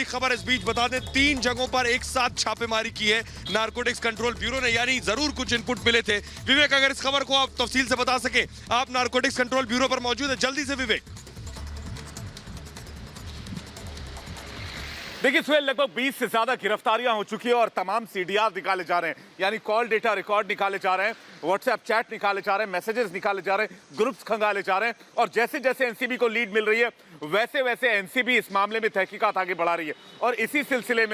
खबर इस बीच बता दें, 3 जगहों पर एक साथ छापेमारी की है नारकोटिक्स कंट्रोल ब्यूरो ने, यानी जरूर कुछ इनपुट मिले थे। विवेक, अगर इस खबर को आप तफसील से बता सके, आप नारकोटिक्स कंट्रोल ब्यूरो पर मौजूद है, जल्दी से विवेक। देखिए सुहेल, लगभग 20 से ज्यादा गिरफ्तारियां हो चुकी है और तमाम सीडीआर निकाले जा रहे हैं, यानी कॉल डेटा रिकॉर्ड निकाले जा रहे हैं, व्हाट्सएप चैट निकाले जा रहे हैं, मैसेजेस निकाले जा रहे हैं, ग्रुप्स खंगाले जा रहे हैं। और जैसे जैसे एनसीबी को लीड मिल रही है वैसे वैसे एनसीबी इस मामले में तहकीकात आगे बढ़ा रही है। और इसी सिलसिले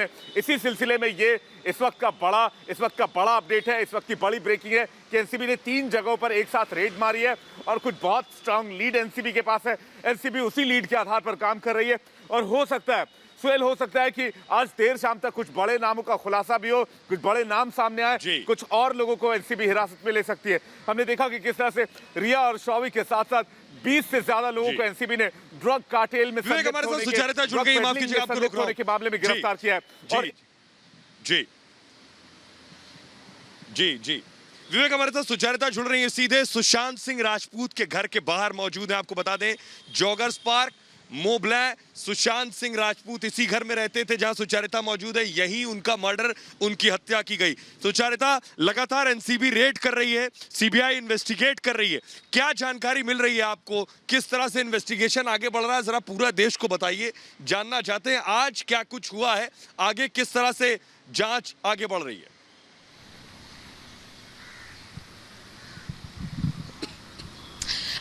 में ये इस वक्त का बड़ा अपडेट है, इस वक्त की बड़ी ब्रेकिंग है कि एनसीबी ने 3 जगहों पर एक साथ रेड मारी है और कुछ बहुत स्ट्रांग लीड एनसीबी के पास है। एनसीबी उसी लीड के आधार पर काम कर रही है और हो सकता है कि आज देर शाम तक कुछ बड़े नामों का खुलासा भी हो, कुछ बड़े नाम सामने आए, कुछ और लोगों को एनसीबी हिरासत में ले सकती है। हमने देखा कि किस तरह से रिया और शौविक के साथ साथ 20 से ज्यादा लोगों को एनसीबी ने ड्रग कार्टेल में हमारे साथ सुचरिता जुड़ गई, माफ कीजिएगा, आपको रोक रहा हूं, के मामले में गिरफ्तार किया है। और जी विवेक, हमारे साथ सुचरिता जुड़ रही है सीधे सुशांत सिंह राजपूत के घर के बाहर मौजूद है। आपको बता दें, जॉगर्स पार्क मोबला, सुशांत सिंह राजपूत इसी घर में रहते थे जहां सुचरिता मौजूद है, यही उनका मर्डर, उनकी हत्या की गई। सुचरिता, लगातार एनसीबी रेड कर रही है, सीबीआई इन्वेस्टिगेट कर रही है, क्या जानकारी मिल रही है आपको, किस तरह से इन्वेस्टिगेशन आगे बढ़ रहा है, जरा पूरा देश को बताइए। जानना चाहते हैं आज क्या कुछ हुआ है, आगे किस तरह से जांच आगे बढ़ रही है।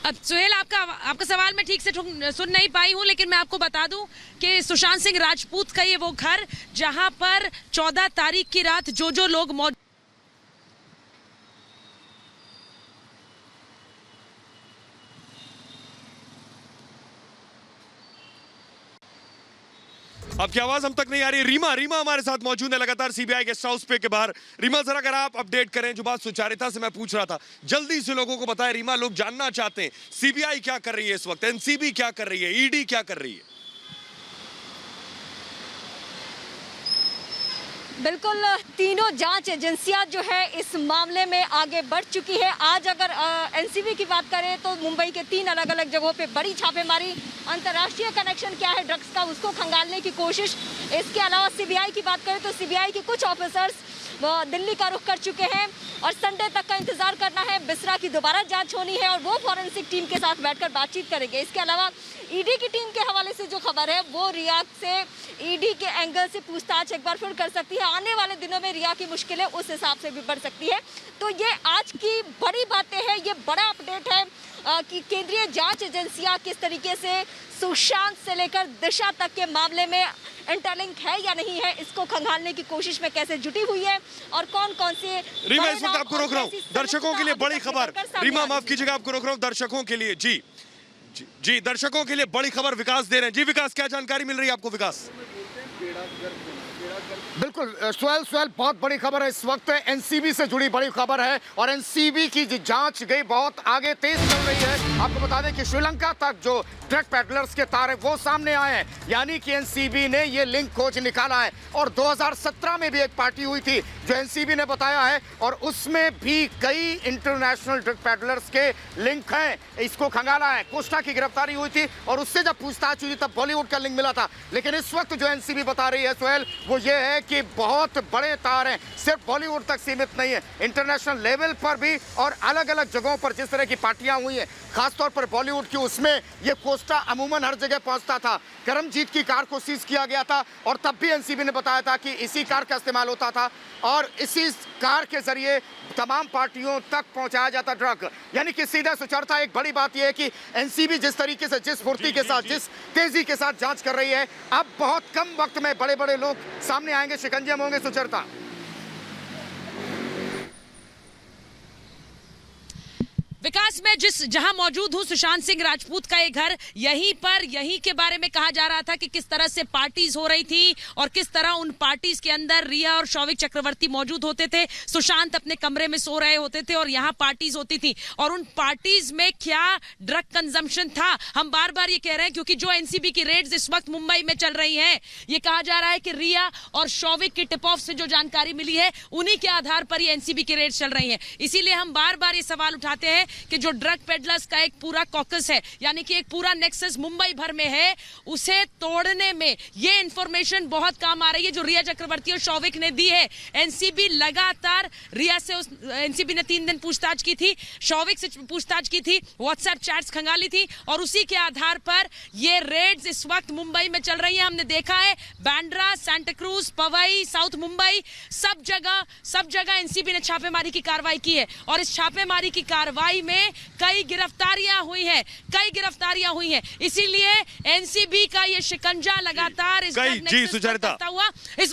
अब सुहेल, आपका सवाल मैं ठीक से सुन नहीं पाई हूं, लेकिन मैं आपको बता दूं कि सुशांत सिंह राजपूत का ये वो घर जहां पर 14 तारीख की रात जो लोग मौजूद। आपकी आवाज हम तक नहीं आ रही। रीमा हमारे साथ मौजूद है लगातार सीबीआई गेस्ट हाउस पे के बाहर। रीमा, जरा अगर आप अपडेट करें, जो बात सुचरिता से मैं पूछ रहा था, जल्दी से लोगों को बताएं। रीमा, लोग जानना चाहते हैं सीबीआई क्या कर रही है इस वक्त, एनसीबी क्या कर रही है, ईडी क्या कर रही है। बिल्कुल, तीनों जांच एजेंसियां जो है इस मामले में आगे बढ़ चुकी है। आज अगर एनसीबी की बात करें तो मुंबई के 3 अलग अलग जगहों पे बड़ी छापेमारी, अंतर्राष्ट्रीय कनेक्शन क्या है ड्रग्स का उसको खंगालने की कोशिश। इसके अलावा सीबीआई की बात करें तो सीबीआई के कुछ ऑफिसर्स वो दिल्ली का रुख कर चुके हैं और संडे तक का इंतजार करना है। बिस्रा की दोबारा जांच होनी है और वो फॉरेंसिक टीम के साथ बैठकर बातचीत करेंगे। इसके अलावा ईडी की टीम के हवाले से जो खबर है वो रिया से ईडी के एंगल से पूछताछ एक बार फिर कर सकती है। आने वाले दिनों में रिया की मुश्किलें उस हिसाब से भी बढ़ सकती है। तो ये आज की बड़ी बातें हैं, ये बड़ा अपडेट है कि केंद्रीय जांच एजेंसियां किस तरीके से सुशांत से लेकर दिशा तक के मामले में इंटरलिंक है या नहीं है, इसको खंगालने की कोशिश में कैसे जुटी हुई है और कौन से। रीमा, इस वक्त आपको रोक रहा हूँ, दर्शकों के लिए बड़ी खबर। रीमा, माफ कीजिएगा, आपको रोक रहा हूँ, दर्शकों के लिए। जी दर्शकों के लिए बड़ी खबर विकास दे रहे हैं। जी विकास, क्या जानकारी मिल रही है आपको। विकास, बिल्कुल सुहेल, बहुत बड़ी खबर है इस वक्त, एनसीबी से जुड़ी बड़ी खबर है और एनसीबी की जांच गई बहुत आगे, तेज चल रही है। आपको बता दें कि श्रीलंका तक जो ड्रग पेडलर्स के तार है वो सामने आए हैं, यानी कि एनसीबी ने ये लिंक खोज निकाला है। और 2017 में भी एक पार्टी हुई थी जो एनसीबी ने बताया है और उसमें भी कई इंटरनेशनल ड्रग पेडलर्स के लिंक हैं, इसको खंगाला है। कोस्टा की गिरफ्तारी हुई थी और उससे जब पूछताछ हुई तब बॉलीवुड का लिंक मिला था। लेकिन इस वक्त जो एनसीबी बता रही है सुहेल, वो ये है कि बहुत बड़े तार हैं, सिर्फ बॉलीवुड तक सीमित नहीं है, इंटरनेशनल लेवल पर भी और अलग अलग जगहों पर जिस तरह की पार्टियां हुई हैं, खासतौर पर बॉलीवुड की, उसमें ये कोस्टा अमूमन हर जगह पहुंचता था। करमजीत की कार को सीज किया गया था और तब भी एनसीबी ने बताया था कि इसी कार का इस्तेमाल होता था और इसी कार के जरिए तमाम पार्टियों तक पहुंचाया जाता ड्रग। यानी कि सीधा सुचरता एक बड़ी बात यह है कि एनसीबी जिस तरीके से, जिस फुर्ती के साथ, जिस तेजी के साथ जांच कर रही है, अब बहुत कम वक्त में बड़े बड़े लोग सामने आएंगे, शिकंजे में होंगे। सुचरता, विकास, में जहां मौजूद हूं, सुशांत सिंह राजपूत का ये घर, यहीं के बारे में कहा जा रहा था कि किस तरह से पार्टीज हो रही थी और किस तरह उन पार्टीज के अंदर रिया और शौविक चक्रवर्ती मौजूद होते थे। सुशांत अपने कमरे में सो रहे होते थे और यहाँ पार्टीज होती थी और उन पार्टीज में क्या ड्रग कंजम्पशन था, हम बार बार ये कह रहे हैं क्योंकि जो एनसीबी की रेड्स इस वक्त मुंबई में चल रही है, ये कहा जा रहा है कि रिया और शौविक की टिप ऑफ से जो जानकारी मिली है उन्हीं के आधार पर ये एनसीबी की रेड्स चल रही है। इसीलिए हम बार बार ये सवाल उठाते हैं कि जो ड्रग पेडलर्स का एक पूरा कॉकस है, यानी कि एक पूरा नेक्सस मुंबई भर में है, उसे तोड़ने में ये इंफॉर्मेशन बहुत काम आ रही है जो रिया चक्रवर्ती और शौविक ने दी है। एनसीबी लगातार रिया से एनसीबी ने 3 दिन पूछताछ की थी, शौविक से पूछताछ की थी, व्हाट्सएप चैट्स खंगाली थी और उसी के आधार पर ये रेड्स इस वक्त मुंबई में चल रही है। हमने देखा है बांद्रा, सांता क्रूज, पवई, साउथ मुंबई, सब जगह एनसीबी ने छापेमारी की कार्रवाई की है और इस छापेमारी की कार्रवाई में कई गिरफ्तारियां हुई हैं। इसीलिए एनसीबी का ये शिकंजा लगातार इस जी सुचरिता करता हुआ इस वक्त